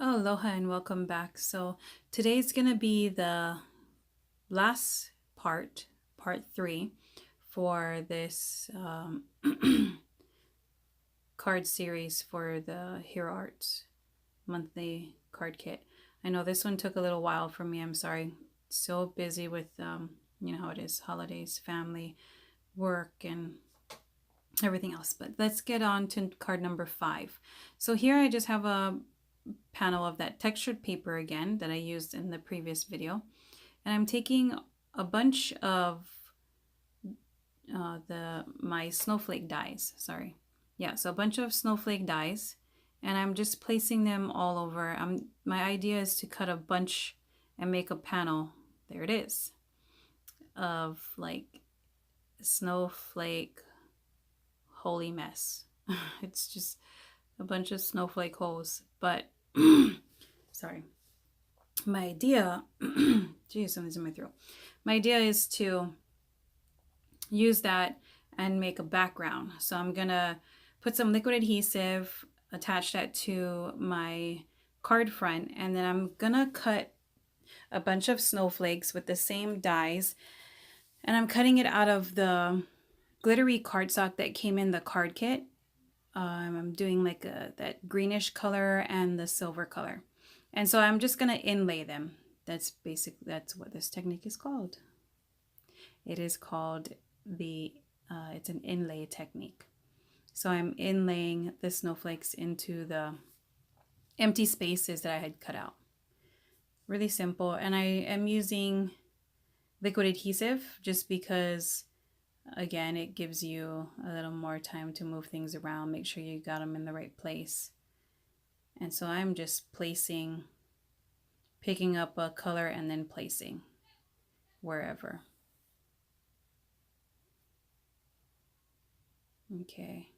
Oh, aloha and welcome back. So today's going to be the last part 3 for this card series for the Hero Arts monthly card kit. I know this one took a little while for me. I'm sorry. So busy with, you know how it is, holidays, family, work, and everything else. But let's get on to card number 5. So here I just have a panel of that textured paper again that I used in the previous video, and I'm taking a bunch of my snowflake dies. So a bunch of snowflake dies, and I'm just placing them all over. My idea is to cut a bunch and make a panel. There it is, of like snowflake holy mess. It's just a bunch of snowflake holes, but sorry. My idea, geez, something's in my throat. My idea is to use that and make a background. So I'm gonna put some liquid adhesive, attach that to my card front, and then I'm gonna cut a bunch of snowflakes with the same dies, and I'm cutting it out of the glittery cardstock that came in the card kit. I'm doing like that greenish color and the silver color. And so I'm just gonna inlay them. That's what this technique is called. It is called it's an inlay technique. So I'm inlaying the snowflakes into the empty spaces that I had cut out. Really simple. And I am using liquid adhesive just because, again, it gives you a little more time to move things around, make sure you got them in the right place. And so I'm just picking up a color and then placing wherever. Okay.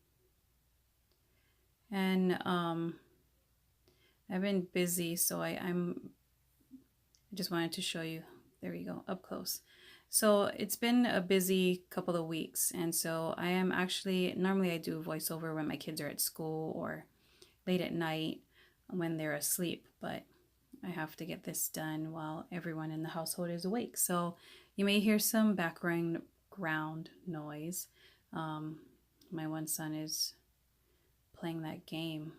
And I've been busy, so I just wanted to show you. There we go, up close. So it's been a busy couple of weeks, and so I am actually, normally I do voiceover when my kids are at school or late at night when they're asleep, but I have to get this done while everyone in the household is awake. So you may hear some background noise. My one son is playing that game.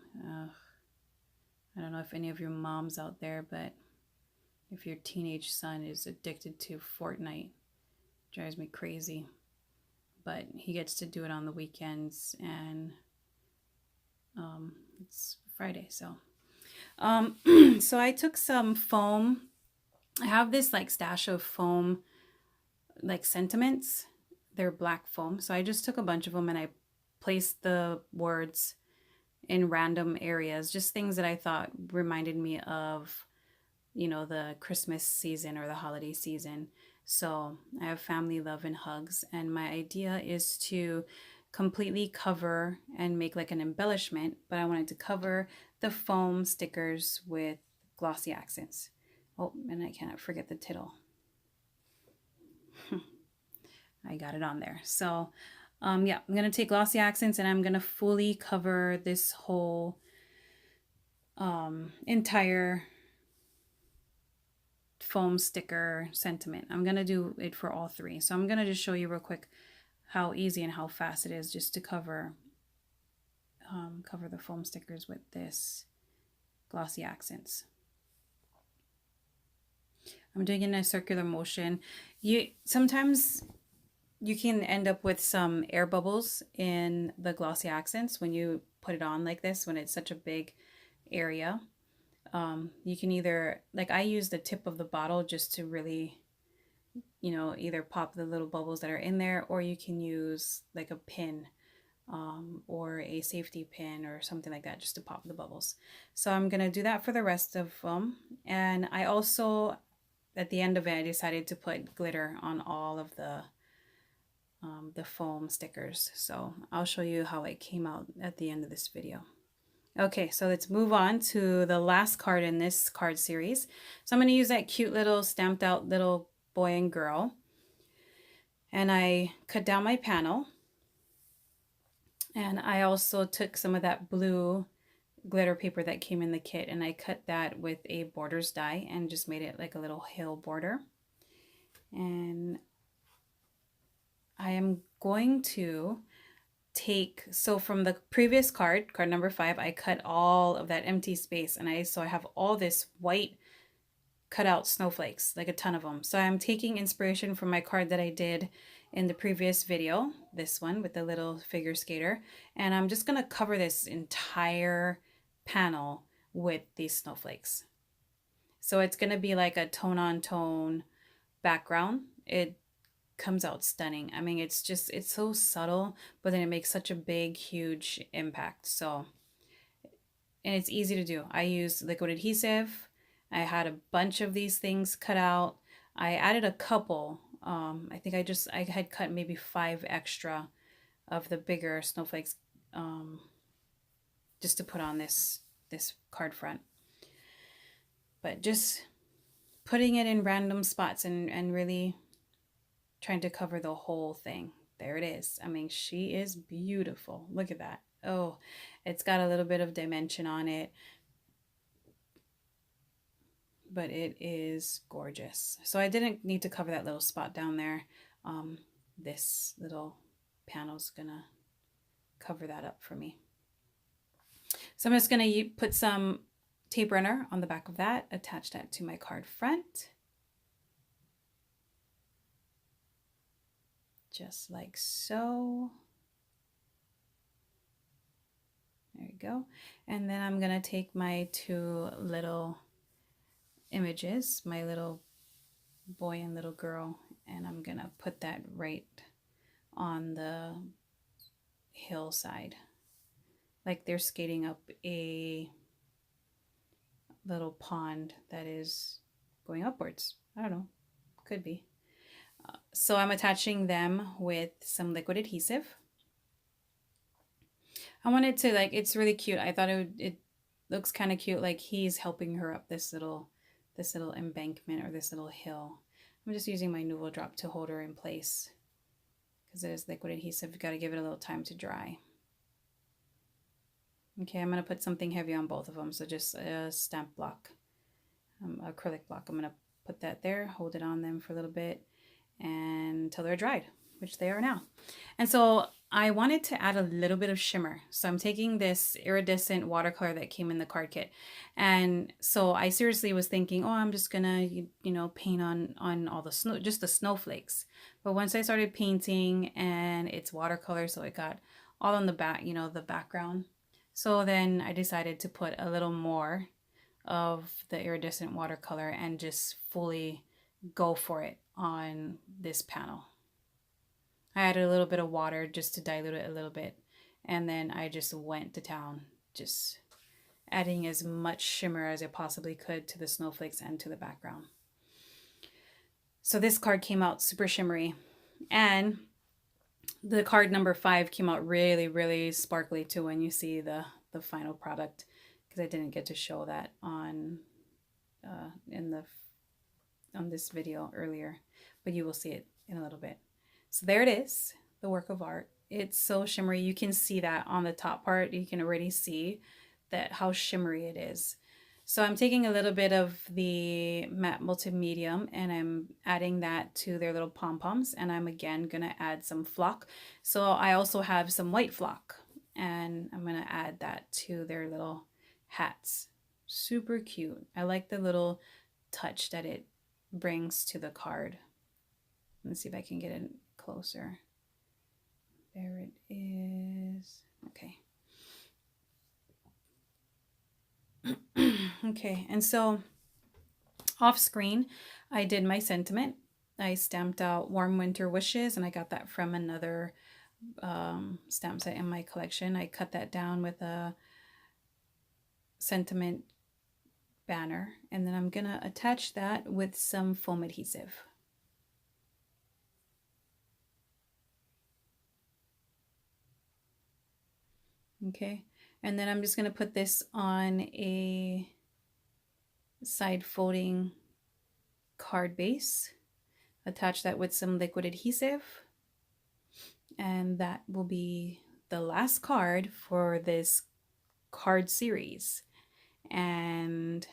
I don't know if any of your moms out there, but if your teenage son is addicted to Fortnite, it drives me crazy. But he gets to do it on the weekends, and it's Friday, so so I took some foam. I have this like stash of foam, like sentiments. They're black foam, so I just took a bunch of them and I placed the words in random areas, just things that I thought reminded me of, you know, the Christmas season or the holiday season. So I have family, love, and hugs, and my idea is to completely cover and make like an embellishment, but I wanted to cover the foam stickers with glossy accents. Oh, and I cannot forget the tittle. I got it on there. So yeah, I'm gonna take glossy accents and I'm gonna fully cover this whole entire foam sticker sentiment. I'm gonna do it for all 3. So I'm gonna just show you real quick how easy and how fast it is just to cover the foam stickers with this glossy accents. I'm doing it in a circular motion. Sometimes you can end up with some air bubbles in the glossy accents when you put it on like this, when it's such a big area. You can either, like I use the tip of the bottle just to really, you know, either pop the little bubbles that are in there, or you can use like a pin or a safety pin or something like that just to pop the bubbles. So I'm gonna do that for the rest of them. And I also, at the end of it, I decided to put glitter on all of the foam stickers. So I'll show you how it came out at the end of this video. Okay, so let's move on to the last card in this card series. So I'm going to use that cute little stamped out little boy and girl. And I cut down my panel. And I also took some of that blue glitter paper that came in the kit, and I cut that with a borders die and just made it like a little hill border. And I am going to take, so from the previous card number 5, I cut all of that empty space, and I have all this white cut out snowflakes, like a ton of them. So I'm taking inspiration from my card that I did in the previous video, this one with the little figure skater, and I'm just gonna cover this entire panel with these snowflakes. So it's gonna be like a tone on tone background. It comes out stunning. I mean, it's so subtle, but then it makes such a big, huge impact. So, and it's easy to do. I used liquid adhesive. I had a bunch of these things cut out. I added a couple. I think I had cut maybe 5 extra of the bigger snowflakes, just to put on this card front. But just putting it in random spots and really trying to cover the whole thing. There it is. I mean, she is beautiful. Look at that. Oh, it's got a little bit of dimension on it, but it is gorgeous. So I didn't need to cover that little spot down there. This little panel's gonna cover that up for me. So I'm just gonna put some tape runner on the back of that, attach that to my card front. Just like so. There you go. And then I'm gonna take my 2 little images, my little boy and little girl, and I'm gonna put that right on the hillside, like they're skating up a little pond that is going upwards. I don't know, could be. So I'm attaching them with some liquid adhesive. I wanted to, like, it's really cute. I thought it looks kind of cute, like he's helping her up this little embankment or this little hill. I'm just using my Nuvo drop to hold her in place because it is liquid adhesive. You've got to give it a little time to dry. Okay, I'm going to put something heavy on both of them. So just a stamp block, acrylic block. I'm going to put that there, hold it on them for a little bit and until they're dried, which they are now. And so I wanted to add a little bit of shimmer. So I'm taking this iridescent watercolor that came in the card kit. And so I seriously was thinking, oh, I'm just gonna, you know, paint on all the snow, just the snowflakes. But once I started painting, and it's watercolor, so it got all on the back, you know, the background. So then I decided to put a little more of the iridescent watercolor and just fully go for it on this panel. I added a little bit of water just to dilute it a little bit, and then I just went to town, just adding as much shimmer as I possibly could to the snowflakes and to the background. So this card came out super shimmery, and the card number 5 came out really, really sparkly too when you see the final product, because I didn't get to show that on this video earlier, but you will see it in a little bit. So there it is, the work of art. It's so shimmery. You can see that on the top part. You can already see that how shimmery it is. So I'm taking a little bit of the matte multimedium and I'm adding that to their little pom-poms, and I'm again gonna add some flock. So I also have some white flock and I'm gonna add that to their little hats. Super cute. I like the little touch that it brings to the card. Let's see if I can get it closer. There it is. Okay. Okay, and so off screen, I did my sentiment. I stamped out Warm Winter Wishes, and I got that from another stamp set in my collection. I cut that down with a sentiment banner, and then I'm gonna attach that with some foam adhesive. Okay, and then I'm just gonna put this on a side folding card base, attach that with some liquid adhesive, and that will be the last card for this card series. And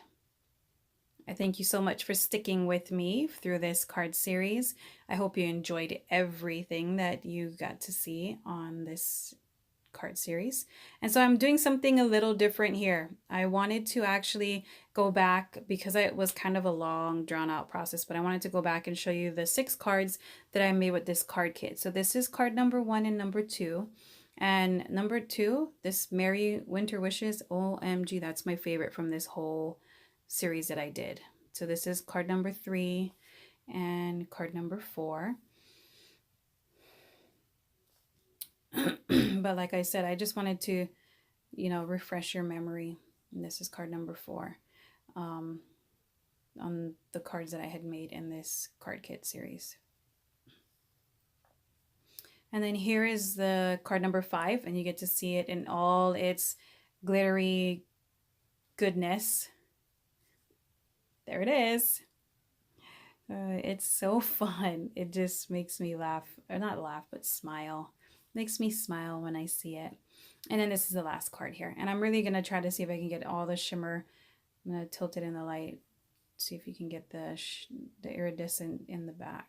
I thank you so much for sticking with me through this card series. I hope you enjoyed everything that you got to see on this card series. And so I'm doing something a little different here. I wanted to actually go back because it was kind of a long drawn out process, but I wanted to go back and show you the 6 cards that I made with this card kit. So this is card number 1 and number 2. And number 2, this Merry Winter Wishes, OMG, that's my favorite from this whole series that I did. So this is card number 3 and card number 4. But like I said, I just wanted to, refresh your memory. And this is card number 4 on the cards that I had made in this card kit series. And then here is the card number 5, and you get to see it in all its glittery goodness. There it is. It's so fun. It just makes me laugh, or not laugh, but smile. Makes me smile when I see it. And then this is the last card here. And I'm really going to try to see if I can get all the shimmer. I'm going to tilt it in the light. See if you can get the iridescent in the back.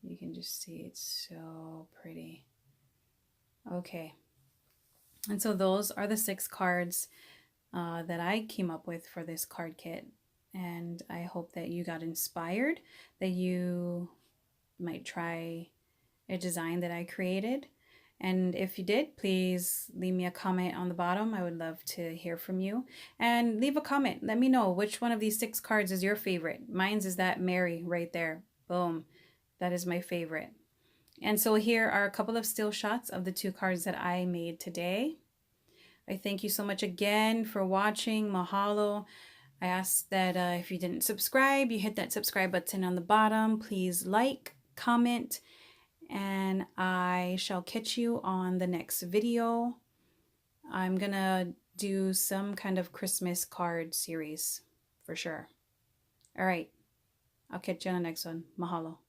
You can just see it's so pretty. Okay. And so those are the 6 cards that I came up with for this card kit. And I hope that you got inspired, that you might try a design that I created. And if you did, please leave me a comment on the bottom. I would love to hear from you. And leave a comment. Let me know which one of these 6 cards is your favorite. Mine's is that Mary right there. Boom. That is my favorite. And so here are a couple of still shots of the 2 cards that I made today. I thank you so much again for watching. Mahalo. I ask that if you didn't subscribe, you hit that subscribe button on the bottom. Please like, comment, and I shall catch you on the next video. I'm gonna do some kind of Christmas card series for sure. All right, I'll catch you on the next one. Mahalo.